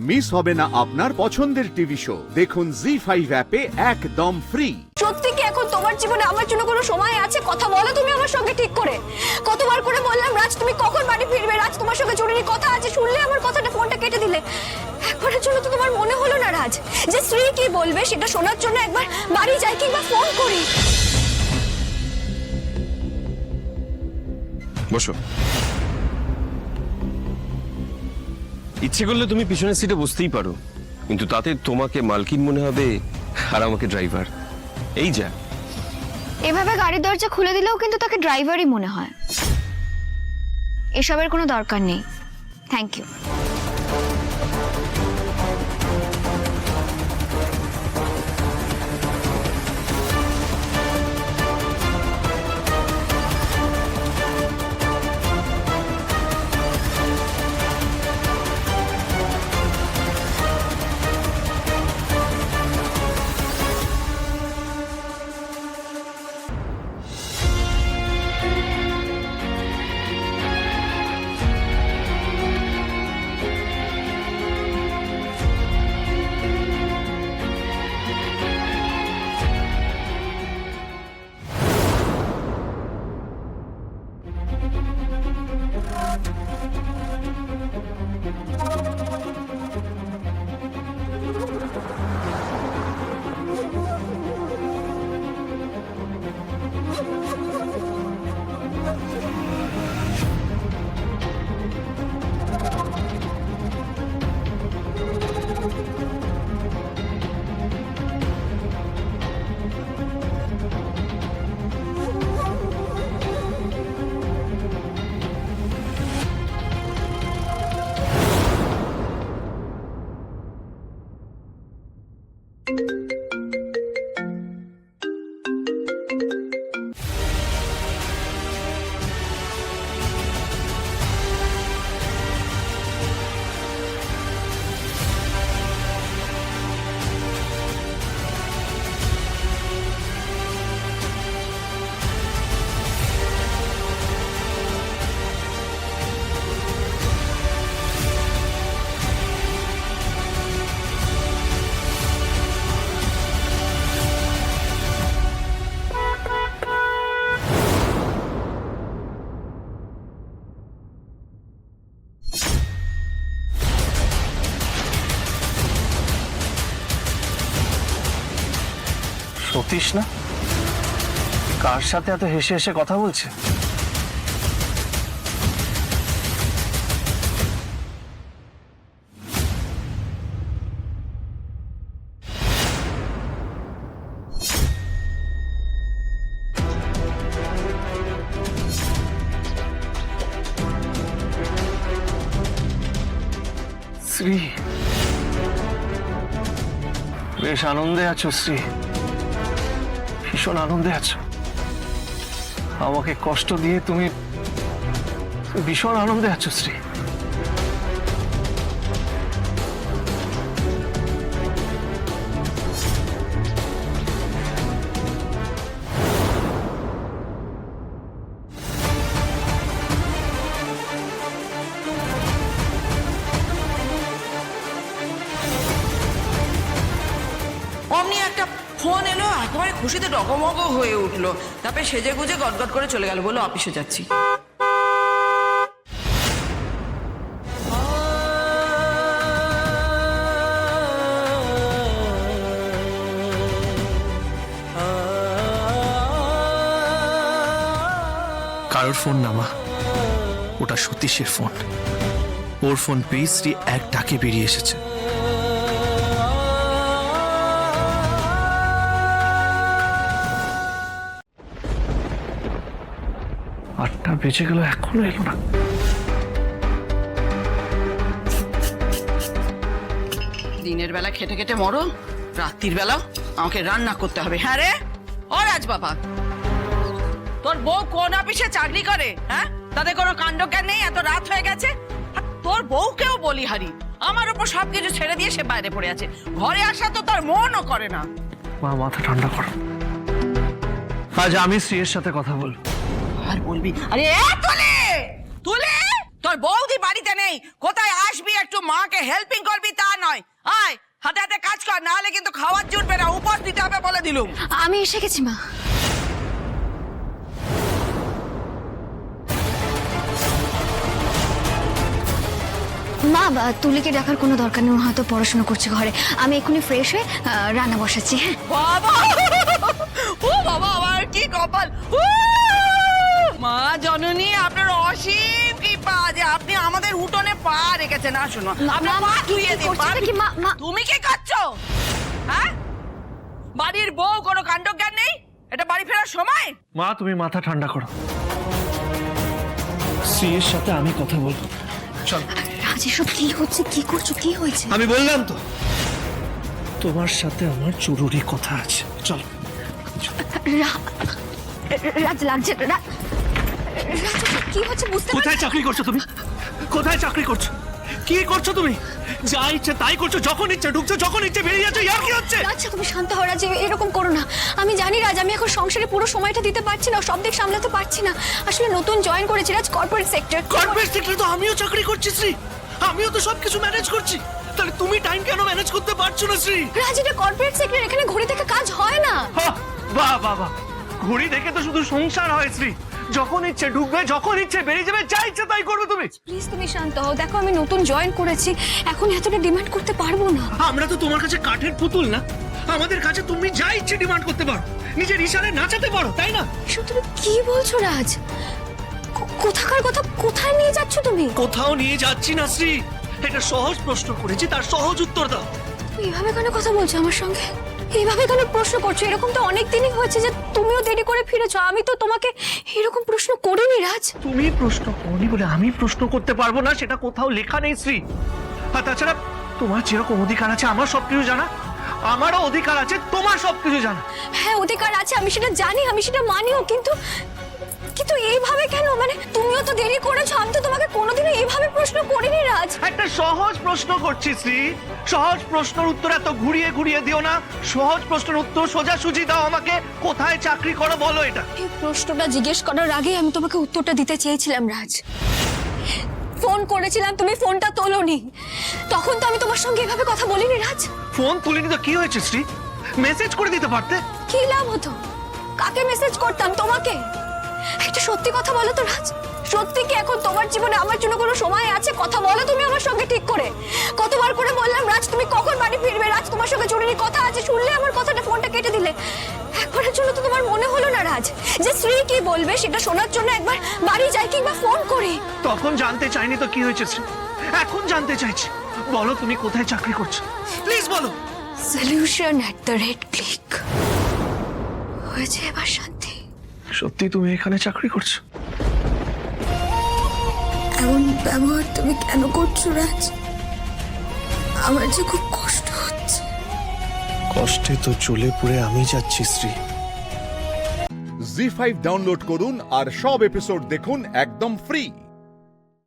Miss হবে না আপনার পছন্দের টিভি শো। দেখুন জি5 অ্যাপে একদম ফ্রি। সত্যি কি এখন তোমার জীবনে আমার জন্য কোনো সময় আছে? কথা বলো তুমি আমার সঙ্গে ঠিক করে। কতবার করে বললাম রাজ তুমি কখন বাড়ি ফিরবে, রাজ তোমার সঙ্গে জরুরি কথা আছে, শুনলে আমার কথাটা ফোনটা কেটে দিলে। একবারের জন্য তো তোমার মনে হলো না রাজ যে শ্রী কি বলবে সেটা শোনার জন্য একবার বাড়ি যাই কিংবা ফোন করি? বসো। ইচ্ছে করলে তুমি পিছনের সিটে বসতেই পারো, কিন্তু তাতে তোমাকে মালকিন মনে হবে আর আমাকে ড্রাইভার। এই যা। এভাবে গাড়ির দরজা খুলে দিলেও কিন্তু তাকে ড্রাইভারই মনে হয়। এসবের কোনো দরকার নেই। Thank you. সতীশ না? কার সাথে এত হেসে হেসে কথা বলছে? শ্রী, বেশ আনন্দে আছো শ্রী, ভীষণ আনন্দে আছো। আমাকে কষ্ট দিয়ে তুমি ভীষণ আনন্দে আছো শ্রী। অমনি একটা ফোন এলো, একেবারে খুশিতে ডগমগ হয়ে উঠলো। তারপরে সেজে গুজে গটগট করে চলে গেল, বললো অফিসে যাচ্ছি। কারোর ফোন না মা, ওটা সতীশের ফোন। ওর ফোন পেয়ে শ্রী এক ডাকে বেরিয়ে এসেছে। 8টা বেজে গেল, এখনো এলো না। দিনের বেলা খেটে খেটে মরো, রাত্রির বেলাও আমাকে রান্না করতে হবে। হ্যাঁ রে ও রাজ বাবা, তোর বউ কোন অফিসে চাকরি করে? হ্যাঁ, তাদের কোনো কাণ্ড জ্ঞান নেই? এত রাত হয়ে গেছে, তোর বউকেও বলি হারি, আমার উপর সবকিছু ছেড়ে দিয়ে সে বাইরে পড়ে আছে। ঘরে আসা তো তার মনও করে না। মা, মাথা ঠান্ডা করো। আজ আমি শ্রীয়ের সাথে কথা বলবো। আর বলবি? আরে তুলে তুলে, তোর বৌদি বাড়িতে নেই, কোথায় আসবি একটু মাকে হেল্পিং করবি তা নয়। আয় হাতে হাতে কাজ কর, না হলে কিন্তু খাওয়ার জুটবে না, উপর দিতে হবে বলে দিলুম। আমি এসে গেছি মা। মা তুলিকে ডাকার কোনো দরকার নেই, ও হয়তো পড়াশোনা করছে ঘরে। আমি এক্ষুনি ফ্রেশ হয়ে রান্না বসাচ্ছি। হ্যাঁ বাবা, ও বাবা, আমার কি কপাল! মা জননী, আপনার অসীম কৃপা যে আপনি আমাদের উঠোনে পা রেখেছেন। না শুনো, আপনার পা ধুইয়ে দিন। তুমি কি করছো? হ্যাঁ, বাড়ির বউ কোনো কাণ্ডজ্ঞান নেই? এটা বাড়ি ফেরার সময়? মা তুমি মাথা ঠান্ডা করো, শ্রীর সাথে আমি কথা বলবো। চল। রাজ, এসব কি হচ্ছে? কি করছো? কি হয়েছে? আমি বললাম তো তোমার সাথে আমার জরুরি কথা আছে। চল। রাজ লাগছে। রাজ, কি হচ্ছে বুঝতে পারছি। কোথায় চাকরি করছো তুমি? কোথায় চাকরি করছো? কি করছো তুমি? যা ইচ্ছে তাই করছো, যখন ইচ্ছে ঢুকছো, যখন ইচ্ছে বেরিয়ে যাচ্ছো। ইয়ার কি হচ্ছে? আচ্ছা তুমি শান্ত হও রাজ, এরকম করো না। আমি জানি রাজ, আমি এখন সংসারে পুরো সময়টা দিতে পারছি না, সব দিক সামলাতে পারছি না। আসলে নতুন জয়েন করেছি রাজ, কর্পোরেট সেক্টর। কর্পোরেট সেক্টরে তো আমিও চাকরি করছি শ্রী, আমিও তো সবকিছু ম্যানেজ করছি। তাহলে তুমি টাইম কেন ম্যানেজ করতে পারছো না শ্রী? রাজ, এটা কর্পোরেট সেক্টর, এখানে ঘড়ি থেকে কাজ হয় না। বাহ বাহ বাহ, ঘড়ি দেখে তো শুধু সংসার হয় শ্রী। যখন ইচ্ছে ঢুকবে, যখন ইচ্ছে বেরিয়ে যাবে, যা ইচ্ছে তাই করবে তুমি। প্লিজ তুমি শান্ত হও, দেখো আমি নতুন জয়েন করেছি, এখন এতটা ডিমান্ড করতে পারবো না। আমরা তো তোমার কাছে কাঠের পুতুল না, আমাদের কাছে তুমি যা ইচ্ছে ডিমান্ড করতে পারো, নিজের ইশারে নাচাতে পারো, তাই না? এসব তুমি কি বলছো রাজ? কোথাকার কথা, কোথায় নিয়ে যাচ্ছ তুমি? কোথাও নিয়ে যাচ্ছি না শ্রী, এটা সহজ প্রশ্ন করেছি, তার সহজ উত্তর দাও। তুমি এইভাবে কেন কথা বলছো আমার সঙ্গে? এইভাবে কেন প্রশ্ন করছো? এরকম তো অনেক দিনই হয়েছে যে তুমিও দেরি করে ফিরেছো, আমি তো তোমাকে এরকম প্রশ্ন করিনি রাজ। তুমি প্রশ্ন করনি বলে আমি প্রশ্ন করতে পারবো না, সেটা কোথাও লেখা নেই শ্রী। আর তাছাড়া তোমার যেরকম অধিকার আছে আমার সবকিছু জানা, আমারও অধিকার আছে তোমার সবকিছু জানা। হ্যাঁ অধিকার আছে, আমি সেটা জানি, আমি সেটা মানিও, কিন্তু কিন্তু এইভাবে কেন? মানে তুমিও তো দেরি করেছো, আমি তো তোমাকে কোনোদিনও এইভাবে প্রশ্ন করিনি রাজ। একটা সহজ প্রশ্ন করছি শ্রী, সহজ প্রশ্নের উত্তর এত ঘুরিয়ে ঘুরিয়ে দিও না। সহজ প্রশ্নের উত্তর সোজাসুজি দাও আমাকে, কোথায় চাকরি করো বলো এটা। এই প্রশ্নটা জিজ্ঞেস করার আগে আমি তোমাকে উত্তরটা দিতে চেয়েছিলাম রাজ। ফোন করেছিলাম, তুমি ফোনটা তোলোনি, তখন তো আমি তোমার সঙ্গে এভাবে কথা বলিনি রাজ। ফোন তুলিনি তো কি হয়েছে শ্রী? মেসেজ করে দিতে পারতে। কি লাভ হতো? কাকে মেসেজ করতাম? তোমাকে? একটা সত্যি কথা বলো তো রাজ, সত্যি কি এখন তোমার জীবনে আমার জন্য কোনো সময় আছে? কথা বলো তুমি আমার সঙ্গে ঠিক করে। কতবার করে বললাম রাজ তুমি কখন বাড়ি ফিরবে, রাজ তোমার সঙ্গে জরুরি কথা আছে, শুনলে আমার কথাটা ফোনটা কেটে দিলে। একবারের জন্য তো তোমার মনে হলো না রাজ যে শ্রী কি বলবে সেটা শোনার জন্য একবার বাড়ি যাই কিংবা ফোন করি? তখন জানতে চাইনি তো কি হয়েছে শ্রী, এখন জানতে চাইছি। বলো তুমি কোথায় চাকরি করছো, প্লিজ বলো। solution@click। হয়েছে এবার শান্তি? সত্যি তুমি এখানে চাকরি করছো? এমন ব্যবহার তুমি কেন করছো রাজ? আমার যে খুব কষ্ট হচ্ছে। কষ্টে তো চলে পুড়ে আমি যাচ্ছি শ্রী। জি5 ডাউনলোড করুন আর সব এপিসোড দেখুন একদম ফ্রি।